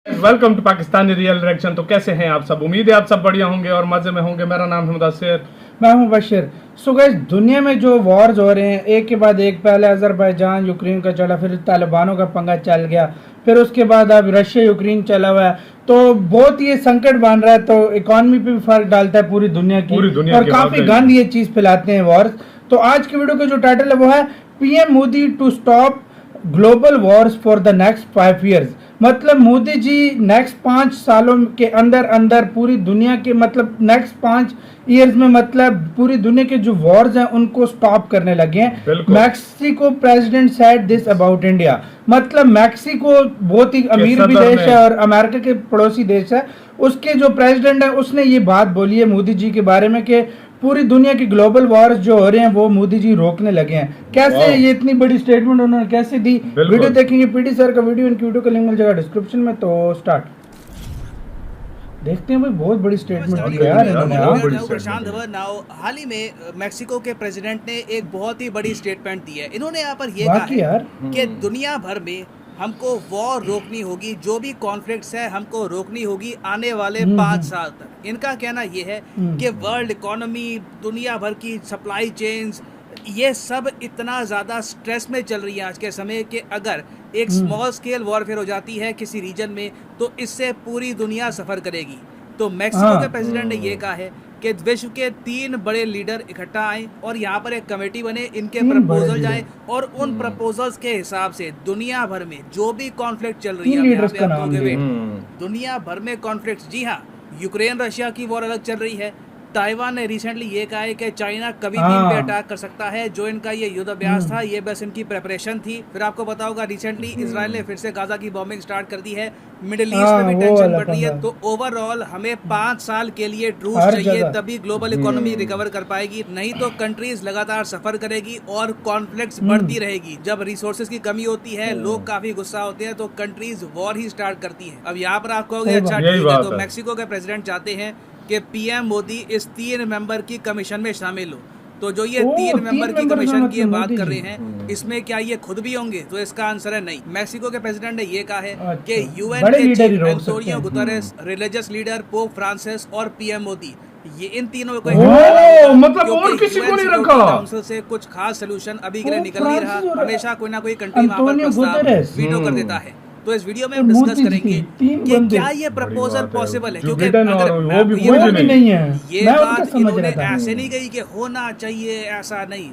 Welcome to Pakistani real reaction. तो कैसे हैं आप सब? उम्मीद है आप सब बढ़िया होंगे और मजे में होंगे। मेरा नाम है मुदस्सिर। मैं हूं बशीर। सो गाइस, दुनिया में जो वॉर्स हो रहे हैं एक के बाद एक, पहले अजरबैजान यूक्रेन का चला, फिर तालिबानों का पंगा चल गया, फिर उसके बाद अब रशिया यूक्रेन चला हुआ है। तो बहुत ये संकट बन रहा है, तो इकोनॉमी पे भी फर्क डालता है पूरी दुनिया की और काफी गंद ये चीज फैलाते हैं वॉर्स। तो आज की वीडियो का जो टाइटल है वो है PM Modi to stop global wars for the next 5 years। मतलब मोदी जी नेक्स्ट 5 सालों के अंदर अंदर पूरी दुनिया के, मतलब नेक्स्ट 5 years में, मतलब पूरी दुनिया के जो वॉर्स हैं उनको स्टॉप करने लगे हैं। Mexico president said this about India. मतलब मैक्सिको बहुत ही अमीर भी देश है और अमेरिका के पड़ोसी देश है। उसके जो प्रेसिडेंट है उसने ये बात बोली है मोदी जी के बारे में कि पूरी दुनिया की ग्लोबल वॉर्स जो हो रहे हैं वो मोदी जी रोकने लगे हैं। कैसे ये इतनी बड़ी स्टेटमेंट उन्होंने कैसे दी? वीडियो देखेंगे, पीटी सर का वीडियो, इनकी वीडियो का लिंक मिल जाएगा डिस्क्रिप्शन में। तो स्टार्ट देखते हैं भाई, बहुत बड़ी स्टेटमेंट दी यार इन्होंने। प्रशांत धवन नाउ हाल ही में मैक्सिको के प्रेसिडेंट ने एक बहुत ही बड़ी स्टेटमेंट दी है। इन्होंने यहाँ पर ये कहा है कि दुनिया भर में हमको वॉर रोकनी होगी, जो भी कॉन्फ्लिक्ट्स है हमको रोकनी होगी आने वाले 5 साल तक। इनका कहना ये है कि वर्ल्ड इकोनॉमी, दुनिया भर की सप्लाई चेन्स, ये सब इतना ज़्यादा स्ट्रेस में चल रही है आज के समय कि अगर एक स्मॉल स्केल वॉरफेयर हो जाती है किसी रीजन में तो इससे पूरी दुनिया सफ़र करेगी। तो मैक्सिको के प्रेसिडेंट ने ये कहा है कि विश्व के 3 बड़े लीडर इकट्ठा आए और यहाँ पर एक कमेटी बने, इनके प्रपोजल जाए और उन प्रपोजल्स के हिसाब से दुनिया भर में जो भी कॉन्फ्लिक्ट चल रही है, दुनिया भर में कॉन्फ्लिक्ट, जी हाँ, यूक्रेन रशिया की वॉर अलग चल रही है। ताइवान ने रिसेंटली ये कहा है कि चाइना कभी भी इन पे अटैक कर सकता है। जो इनका ये युद्धाभ्यास था ये बस इनकी प्रिपरेशन थी। फिर आपको पता होगा रिसेंटली इजराइल ने फिर से गाजा की बॉम्बिंग स्टार्ट कर दी है। मिडिल ईस्ट में भी टेंशन बढ़ रही है। तो ओवरऑल हमें 5 साल के लिए ट्रूस चाहिए, तभी ग्लोबल इकोनॉमी रिकवर कर पाएगी। नहीं तो कंट्रीज लगातार सफर करेगी और कॉन्फ्लिक्ट्स बढ़ती रहेगी। जब रिसोर्सेज की कमी होती है, लोग काफी गुस्सा होते हैं, तो कंट्रीज वॉर ही स्टार्ट करती है। अब यहाँ पर आप कहोगे अच्छा ठीक है, तो मैक्सिको के प्रेसिडेंट चाहते हैं कि पीएम मोदी इस 3 मेंबर की कमीशन में शामिल हो। तो जो ये 3 मेंबर की कमीशन की बात कर रहे हैं, इसमें क्या ये खुद भी होंगे? तो इसका आंसर है नहीं। मैक्सिको के प्रेसिडेंट ने ये कहा है कि यूएन के chief Antonio Guterres, religious leader pope Francis और पीएम मोदी, ये इन तीनों को मतलब और किसी को नहीं रखा। काउंसिल से कुछ खास सोल्यूशन अभी के लिए निकल नहीं रहा। हमेशा कोई ना कोई कंट्री वहां पर प्रस्ताव वीटो कर देता है। तो इस वीडियो में हम डिस्कस करेंगे कि क्या ये प्रपोजल पॉसिबल है, क्योंकि अगर नहीं है, ये बात इन्होंने ऐसे नहीं कही कि होना चाहिए, ऐसा नहीं।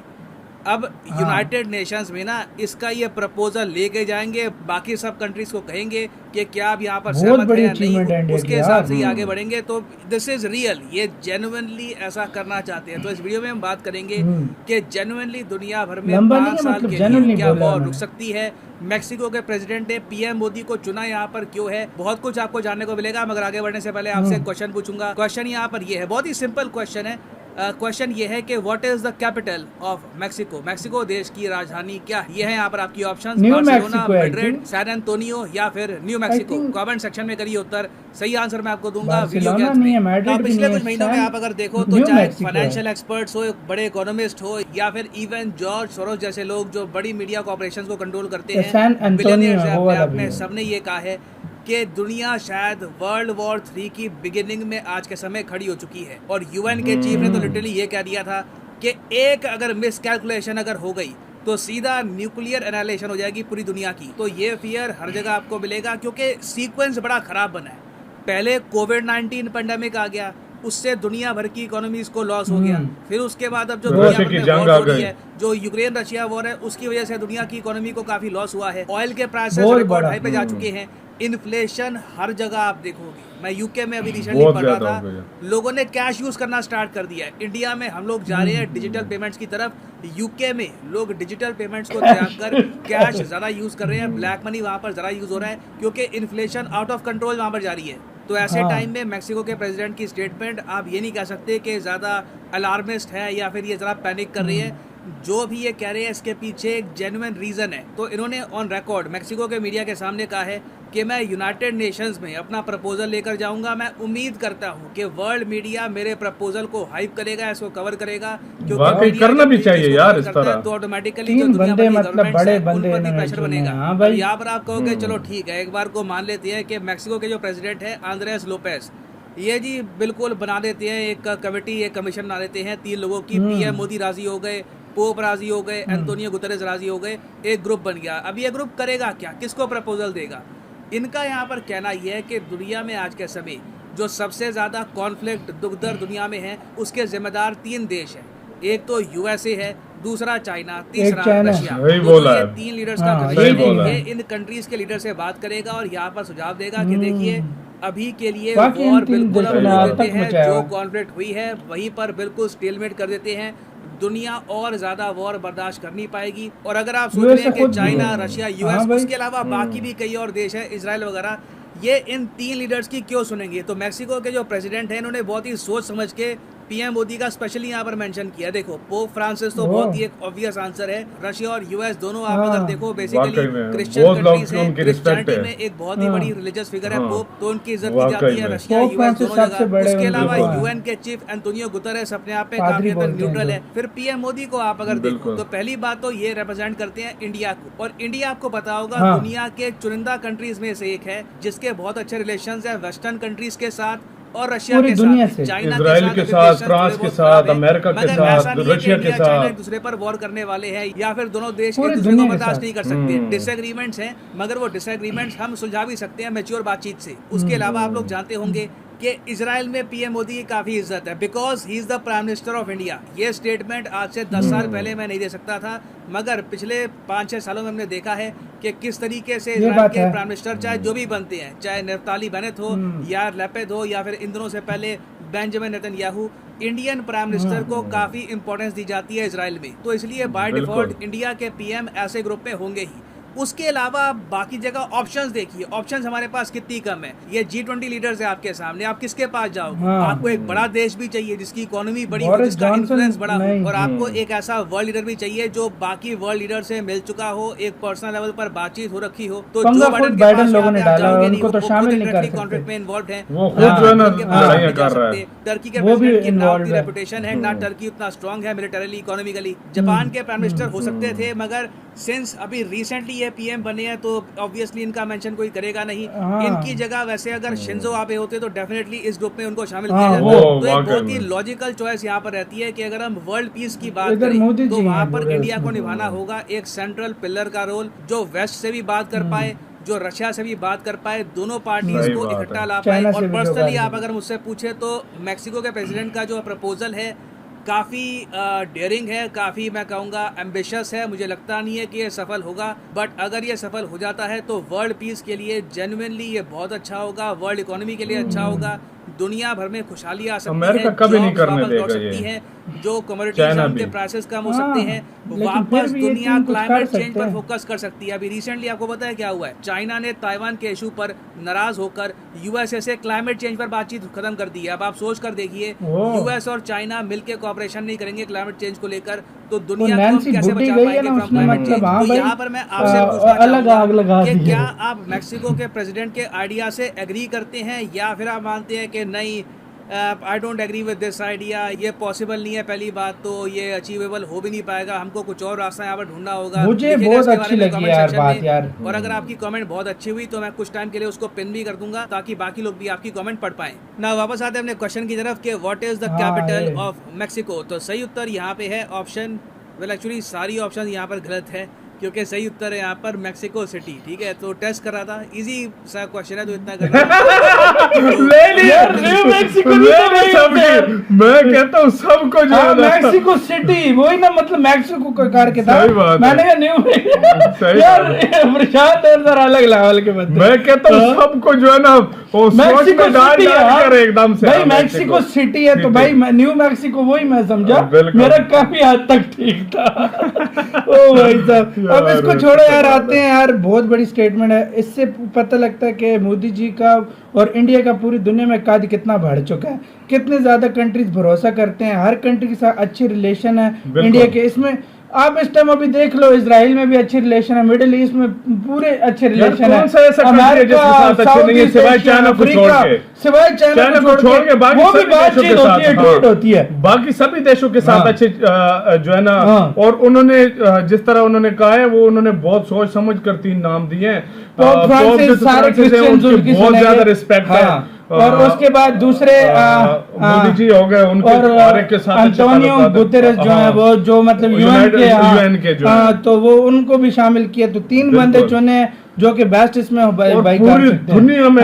अब यूनाइटेड नेशंस में ना इसका ये प्रपोजल लेके जाएंगे, बाकी सब कंट्रीज को कहेंगे कि क्या आप यहाँ पर सहमत हैं या नहीं, उसके हिसाब से आगे बढ़ेंगे। तो दिस इज रियल, ये जेन्युइनली ऐसा करना चाहते हैं। तो इस वीडियो में हम बात करेंगे कि जेन्युइनली दुनिया भर में 5 साल के लिए क्या वॉर रुक सकती है। मैक्सिको के प्रेसिडेंट ने पीएम मोदी को चुना यहाँ पर क्यों है, बहुत कुछ आपको जानने को मिलेगा। मगर आगे बढ़ने से पहले आपसे क्वेश्चन पूछूंगा। क्वेश्चन यहाँ पर ये है, बहुत ही सिंपल क्वेश्चन है। क्वेश्चन ये है कि what is the capital of Mexico? Mexico देश की राजधानी क्या है? ये है यहाँ पर आपकी options, Barcelona, Madrid, San Antonio या फिर न्यू मैक्सिको। कमेंट सेक्शन में करिए उत्तर। सही आंसर मैं आपको दूंगा वीडियो के अंत में। पिछले कुछ महीनों में आप अगर देखो तो चाहे फाइनेंशियल एक्सपर्ट्स हो, बड़े इकोनॉमिस्ट हो, या फिर इवन जॉर्ज सोरोस जैसे लोग जो बड़ी मीडिया कॉर्पोरेशंस को कंट्रोल करते हैं, बिलियनियर्स हैं, सबने ये कहा है कि दुनिया शायद वर्ल्ड वॉर 3 की बिगिनिंग में आज के समय खड़ी हो चुकी है। और यूएन के चीफ ने तो लिटरली ये कह दिया था कि एक अगर मिस कैलकुलेशन अगर हो गई तो सीधा न्यूक्लियर एनाइलेशन हो जाएगी पूरी दुनिया की। तो ये फियर हर जगह आपको मिलेगा, क्योंकि सीक्वेंस बड़ा खराब बना है। पहले कोविड-19 पेंडेमिक आ गया, उससे दुनिया भर की इकोनॉमीज को लॉस हो गया। फिर उसके बाद अब जो दुनिया भर में वॉर हो रही है, जो यूक्रेन रशिया वॉर है, उसकी वजह से दुनिया की इकोनॉमी को काफी लॉस हुआ है। ऑयल के प्राइसेस रिकॉर्ड हाई पे जा चुके हैं। इन्फ्लेशन हर जगह आप देखोगे। मैं यूके में अभी रिसेंटली पढ़ रहा था, लोगों ने कैश यूज करना स्टार्ट कर दिया है। इंडिया में हम लोग जा रहे हैं डिजिटल पेमेंट्स की तरफ, यूके में लोग डिजिटल पेमेंट्स को त्याग कर कैश ज्यादा यूज कर रहे हैं। ब्लैक मनी वहां पर ज्यादा यूज हो रहा है क्योंकि इन्फ्लेशन आउट ऑफ कंट्रोल वहां पर जा रही है। तो ऐसे टाइम में मैक्सिको के प्रेसिडेंट की स्टेटमेंट आप ये नहीं कह सकते कि ज़्यादा अलार्मिस्ट है या फिर ये ज़रा पैनिक कर रही है। जो भी ये कह रहे हैं इसके पीछे एक जेन्युइन रीज़न है। तो इन्होंने ऑन रिकॉर्ड मैक्सिको के मीडिया के सामने कहा है कि मैं यूनाइटेड नेशंस में अपना प्रपोजल लेकर जाऊंगा। मैं उम्मीद करता हूं कि वर्ल्ड मीडिया मेरे प्रपोजल को हाइप करेगा, इसको कवर करेगा, वाकई करना भी चाहिए यार इस तरह। तो ऑटोमेटिकली जो दुनिया भर की मतलब बड़े बंदे उन पर प्रेशर बनेगा। हाँ भाई, यहाँ पर आप कहोगे चलो ठीक है, एक बार को मान लेते हैं कि मैक्सिको के जो प्रेसिडेंट है आंद्रेस लोपेस, ये जी बिल्कुल बना देते हैं एक कमेटी, एक कमीशन बना देते हैं 3 लोगों की। पीएम मोदी राजी हो गए, पोप राजी हो गए, एंटोनियो गुतेरेस राजी हो गए, एक ग्रुप बन गया। अब ये ग्रुप करेगा क्या, किसको प्रपोजल देगा? इनका यहाँ पर कहना यह है कि दुनिया में आज के समय जो सबसे ज्यादा कॉन्फ्लिक्ट दुखदर दुनिया में है, उसके जिम्मेदार 3 देश हैं। एक तो यूएसए है, दूसरा चाइना, तीसरा रशिया। ये 3 लीडर्स का कमीशन है। इन कंट्रीज के लीडर से बात करेगा और यहाँ पर सुझाव देगा कि देखिए अभी के लिए वॉर बिल्कुल देते हैं, जो कॉन्फ्लिक्ट हुई है वहीं पर बिल्कुल स्टेलमेट कर देते हैं। दुनिया और ज्यादा वॉर बर्दाश्त कर नहीं पाएगी। और अगर आप सोच रहे हैं कि चाइना, रशिया, यूएस, उसके अलावा बाकी भी कई और देश है, इजराइल वगैरह, ये इन 3 लीडर्स की क्यों सुनेंगे? तो मैक्सिको के जो प्रेसिडेंट हैं इन्होंने बहुत ही सोच समझ के पीएम मोदी का स्पेशली यहाँ पर मेंशन किया। देखो पोप फ्रांसिस तो बहुत ही एक ऑब्वियस आंसर है। रशिया और यूएस दोनों आप अगर देखो बेसिकली क्रिश्चियन कंट्रीज हैं, क्रिश्चियनिटी में एक बहुत ही बड़ी रिलीजियस फिगर है पोप, तो उनकी इज्जत की जाती है रशिया, यूएस दोनों जगह। उसके अलावा यूएन के चीफ एंटोनियो गुतेरेस अपने आप पे काफी न्यूट्रल है। फिर पीएम मोदी को आप अगर देखो तो पहली बात तो ये रिप्रेजेंट करते हैं इंडिया को, और इंडिया आपको पता होगा दुनिया के चुनिंदा कंट्रीज में से एक है जिसके बहुत अच्छे रिलेशंस है वेस्टर्न कंट्रीज के साथ और रशिया के साथ, चाइना के साथ, फ्रांस के साथ, अमेरिका के साथ, रशिया के साथ एक दूसरे पर वॉर करने वाले हैं या फिर दोनों देश एक दूसरे को बर्दाश्त नहीं कर सकते। डिसएग्रीमेंट्स हैं, मगर वो डिसएग्रीमेंट्स हम सुलझा भी सकते हैं मैच्योर बातचीत से। उसके अलावा आप लोग जानते होंगे कि इजराइल में पीएम मोदी की काफी इज्जत है, because he is the prime minister of India. ये स्टेटमेंट आज से 10 साल पहले मैं नहीं दे सकता था, मगर पिछले 5-6 सालों में हमने देखा है कि किस तरीके से इजराइल के प्राइम मिनिस्टर चाहे जो भी बनते हैं, चाहे नेफ्ताली बेनेट हो या लैपेड हो या फिर इन दोनों से पहले Benjamin Netanyahu, Indian prime minister को काफी इंपॉर्टेंस दी जाती है इजराइल में। तो इसलिए बाय डिफॉल्ट इंडिया के पीएम ऐसे ग्रुप में होंगे ही। उसके अलावा बाकी जगह ऑप्शंस देखिए, ऑप्शंस हमारे पास कितनी कम है। ये G20 लीडर्स है आपके सामने, आप किसके पास जाओगे? आपको एक बड़ा देश भी चाहिए जिसकी इकोनॉमी बड़ी हो, जिसका इन्फ्लुएंस बड़ा हो, और आपको एक ऐसा वर्ल्ड लीडर भी चाहिए जो बाकी वर्ल्ड लीडर से मिल चुका हो, एक पर्सनल लेवल पर बातचीत हो रखी हो। तो जो बाइडेन लोगों ने डाला उनको तो शामिल नहीं कर सकते, कॉन्फ्लिक्ट में इन्वॉल्व है। वो खुद जो है ना लड़ाइयां कर रहा है। टर्की के प्रेसिडेंट की नाम की रेपुटेशन है, ना टर्की उतना स्ट्रांग है मिलिटरीली, इकोनॉमिकली। जापान के प्राइम मिनिस्टर हो सकते थे, मगर सिंस अभी रिसेंटली ये पीएम बने हैं तो ऑब्वियसली इनका मेंशन कोई करेगा नहीं। इनकी जगह वैसे अगर शिंजो आबे होते तो डेफिनेटली इस ग्रुप में उनको शामिल किया जाता। तो एक बहुत ही लॉजिकल चॉइस यहाँ पर रहती है कि अगर हम वर्ल्ड पीस की बात करें तो वहाँ पर इंडिया को निभाना होगा एक सेंट्रल पिलर का रोल, जो वेस्ट से भी बात कर पाए, जो रशिया से भी बात कर पाए, दोनों पार्टीज को इकट्ठा ला पाए। और पर्सनली आप अगर मुझसे पूछे तो मैक्सिको के प्रेसिडेंट का जो प्रपोजल है काफ़ी डेयरिंग है, काफ़ी मैं कहूँगा एम्बिशियस है। मुझे लगता नहीं है कि ये सफल होगा, बट अगर ये सफल हो जाता है तो वर्ल्ड पीस के लिए जेन्युइनली ये बहुत अच्छा होगा, वर्ल्ड इकोनॉमी के लिए अच्छा होगा, दुनिया भर में खुशहाली आ सकती है, कभी नहीं करने देगा सकती है, जो कमोडिटीज के प्राइसेस कम हो सकते हैं, वापस दुनिया क्लाइमेट चेंज पर फोकस कर सकती है। अभी रिसेंटली आपको पता है क्या हुआ है? चाइना ने ताइवान के इशू पर नाराज होकर यूएसए से क्लाइमेट चेंज पर बातचीत खत्म कर दी है। अब आप सोच कर देखिए, यूएस और चाइना मिलकर कोऑपरेशन नहीं करेंगे क्लाइमेट चेंज को लेकर, तो दुनिया को कैसे बचा पाएंगे फ्रॉम क्लाइमेट चेंज? तो यहाँ पर मैं आपसे पूछना चाहूंगा कि क्या आप मैक्सिको के प्रेसिडेंट के आइडिया से एग्री करते हैं या फिर आप मानते हैं कि नहीं, I don't agree with this idea, ये पॉसिबल नहीं है, पहली बात तो ये अचीवेबल हो भी नहीं पाएगा, हमको कुछ और रास्ता यहाँ पर ढूंढना होगा। मुझे बहुत अच्छी लगी यार बात यार, और अगर आपकी कमेंट बहुत अच्छी हुई तो मैं कुछ टाइम के लिए उसको पिन भी कर दूंगा ताकि बाकी लोग भी आपकी कमेंट पढ़ पाएं ना। वापस आते हैं अपने क्वेश्चन की तरफ कि what is the capital of Mexico. तो सही उत्तर यहाँ पे है ऑप्शन, वेल एक्चुअली सारी ऑप्शन यहाँ पर गलत है क्योंकि सही उत्तर है यहाँ पर मैक्सिको सिटी। ठीक है, तो टेस्ट कर रहा था, इजी सा क्वेश्चन है तो इतना करना मैं कहता हूँ सबको जो मैक्सिको सिटी वही ना, मतलब मैक्सिको का कार के था, मैंने कहा न्यू यार प्रशांत और अलग लेवल के बंदे। मैं कहता हूँ सबको जो है ना मैक्सिको सिटी है एकदम से भाई, मैक्सिको सिटी है तो भाई न्यू मैक्सिको वही मैं समझा, मेरा काफी हद तक ठीक था। ओ भाई साहब, अब इसको छोड़ो यार, आते हैं यार, बहुत बड़ी स्टेटमेंट है। इससे पता लगता है कि मोदी जी का और इंडिया का पूरी दुनिया में कद कितना बढ़ चुका है, कितने ज्यादा कंट्रीज भरोसा करते हैं, हर कंट्री के साथ अच्छी रिलेशन है इंडिया के। इसमें आप इस टाइम अभी देख लो, इसराइल में भी अच्छी रिलेशन है, मिडिल ईस्ट में पूरे अच्छे रिलेशन है, कौन सा ऐसा कंट्री है जिसके साथ अच्छे नहीं है सिवाय चाइना को छोड़ के, सिवाय चाइना को छोड़ के बाकी वो भी बातचीत होती है, ट्रेड होती है, बाकी सभी देशों के साथ अच्छे जो है ना। और उन्होंने जिस तरह उन्होंने कहा है वो उन्होंने बहुत सोच समझ कर 3 नाम दिए हैं, बहुत ज्यादा रिस्पेक्ट है। और उसके बाद दूसरे मोदी जी हो गए, उनके और के साथ अंटोनियो गुतेरेस जो है वो जो मतलब यूएन के जो तो वो उनको भी शामिल किया, तो 3 बंदे चुने जो कि बेस्ट इसमें पूरी दुनिया में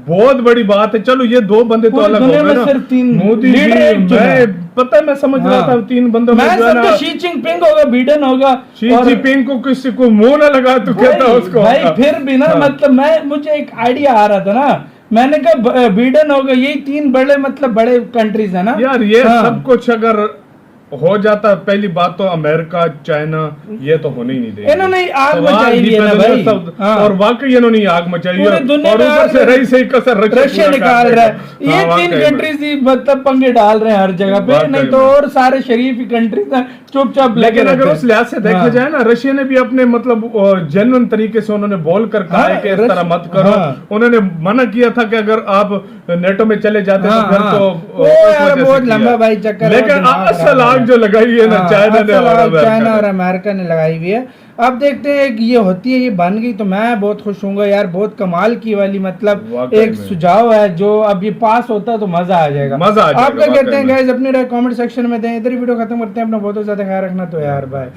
बहुत बड़ी बात है। चलो ये 2 बंदे तो अलग हो गए ना, सिर्फ 3 मोदी जी, मैं पता है मैं समझ रहा था 3 बंदों में जो है ना, शी जिनपिंग होगा, बिडेन होगा, शी जिनपिंग को किसी को मुंह ना लगा तो कहता उसको भाई, फिर भी ना मतलब मुझे एक आइडिया आ रहा था ना, मैंने कहा बिडेन होगा, यही 3 बड़े मतलब बड़े कंट्रीज है ना यार, ये सब कुछ अगर हो जाता, पहली बात तो अमेरिका चाइना ये तो होने ही नहीं देंगे, इन्होंने आग मचाई है ना भाई, और वाकई इन्होंने आग मचाई है, और ऊपर से रही से कसर रशिया निकाल रहा है। ये 3 कंट्रीज ही मतलब पंगे डाल रहे हैं हर जगह पे, नहीं तो और सारे शरीफ ही कंट्रीज हैं चुपचाप। लेकिन अगर उस लिहाज से देखा जाए ना, रशिया ने भी अपने मतलब जेन्युइन तरीके से उन्होंने बोल कर कहा है कि इस तरह मत करो। उन्होंने मना किया था कि अगर आप नेटो में चले जाते तो फिर तो बहुत लंबा भाई चक्कर, लेकिन असल आग जो लगाई है ना चाइना और अमेरिका ने लगाई हुई है। अब देखते हैं कि ये होती है, ये बन गई तो मैं बहुत खुश हूँगा यार, बहुत कमाल की वाली मतलब एक सुझाव है, जो अब ये पास होता है तो मजा आ जाएगा, मजा आ जाएगा। आप क्या कहते हैं गाइस, अपने राय कमेंट सेक्शन में दें। इधर ही वीडियो खत्म करते हैं, अपना बहुत ज्यादा ख्याल रखना, तो यार बाय।